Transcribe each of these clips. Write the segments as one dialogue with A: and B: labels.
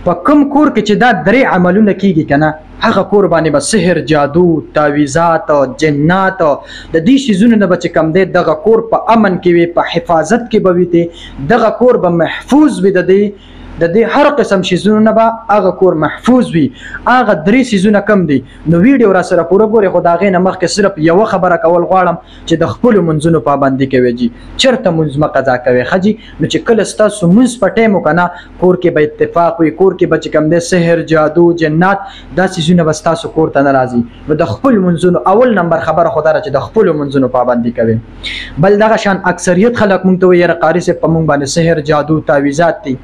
A: په کوم کور کې چې دا درې عملونه کیږي کنه هغه کور باندې به سحر جادو تعویذات او جنات د دې شیزونو نه بچ کم دی دغه کور په امن کې وي په حفاظت کې به وي دغه کور به محفوظ وي د دې هر قسم شیزونو نه به هغه کور محفوظ وي هغه درې شیزونه کم دي نو ویډیو را سره پوره ګوري خو دا غې نه مخکې صرف یو خبره کول غواړم چې د خپل منځونو پابندي کوي جی چرته منځ مقضا کوي خجی نو چې کله ستاسو منځ په ټیم وکنه کور کې به اتفاق وي کور کې به کم دی سحر جادو جنات دا شیزونه به ستاسو کور ته نه راځي نو د خپل منځونو اول نمبر خبره خو دا چې د خپل منځونو پابندي کوي بل دغه شان اکثریت خلک مونږ ته وایي قاری سے په مونږ باندې سحر جادو تعویذات دي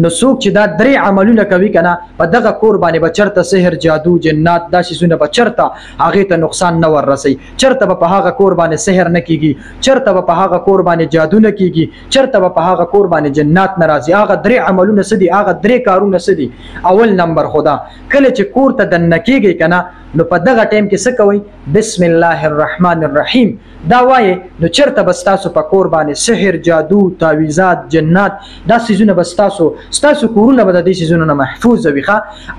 A: نو څوک چې دا درې عملونه کوي کنه په دغه کور باندې به چرته سحر جادو جنات دا شیزونه به چرته هغه ته نقصان نه ورسي چرته به په هغه کور باندې سحر نه کیږي چرته به په هغه کور باندې جادو نه کیږي چرته به په هغه کور باندې جنات نه راځي هغه درې عملونه سدي هغه درې کارونه سدي اول نمبر خدا کله چې کور ته دن کیږي کنه نو په دغه ټیم کې څه کوي بسم الله الرحمن الرحیم دا وایي نو چرته به ستاسو په کور باندې سحر جادو تعویذات جنات دا سیزونه به ستاسو کورونه به د دې سیزونو نه محفوظ وي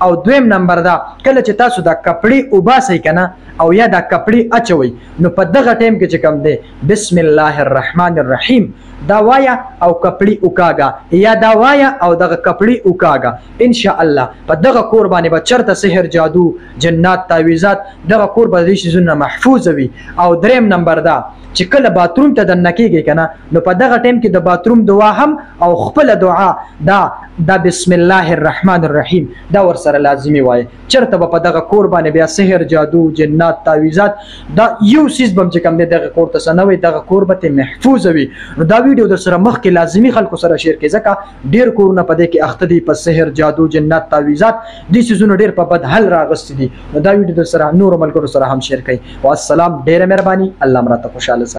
A: او دویم نمبر دا کله چې تاسو دا کپړې وباسئ کنه او یا دا کپړې اچوي نو په دغه ټیم کې چې کوم دی بسم الله الرحمن الرحیم دا وایا او کپړې وکاګه یا دا وایا او دغه کپړې وکاګه ان شاء الله په دغه کور باندې به چرته سحر جادو جنات تعویذات دغه کور به دې شیزونه محفوظ وي او دریم نمبر دا چې کله باتروم ته دننه کیږي کنه نو په دغه ټیم کې د باتروم دعا هم او خپل دعا دا بسم الله الرحمن الرحیم دا ور سره لازمي وای چرته په دغه کور باندې بیا سحر جادو جنات تعویذات دا یو سیس بم چې کوم دغه کور ته سنوي دغه کور به محفوظ وي نو دا ویډیو در سره مخکې لازمي خلکو سره شیر کړئ ځکه ډیر کورونه په دې کې اخته دي په سحر جادو جنات تعویذات دي سيزونه ډیر په بد حل راغستې دي نو دا ویډیو در سره نور ملګرو سره هم شیر کړئ والسلام ډیره مهرباني الله مرته خوشاله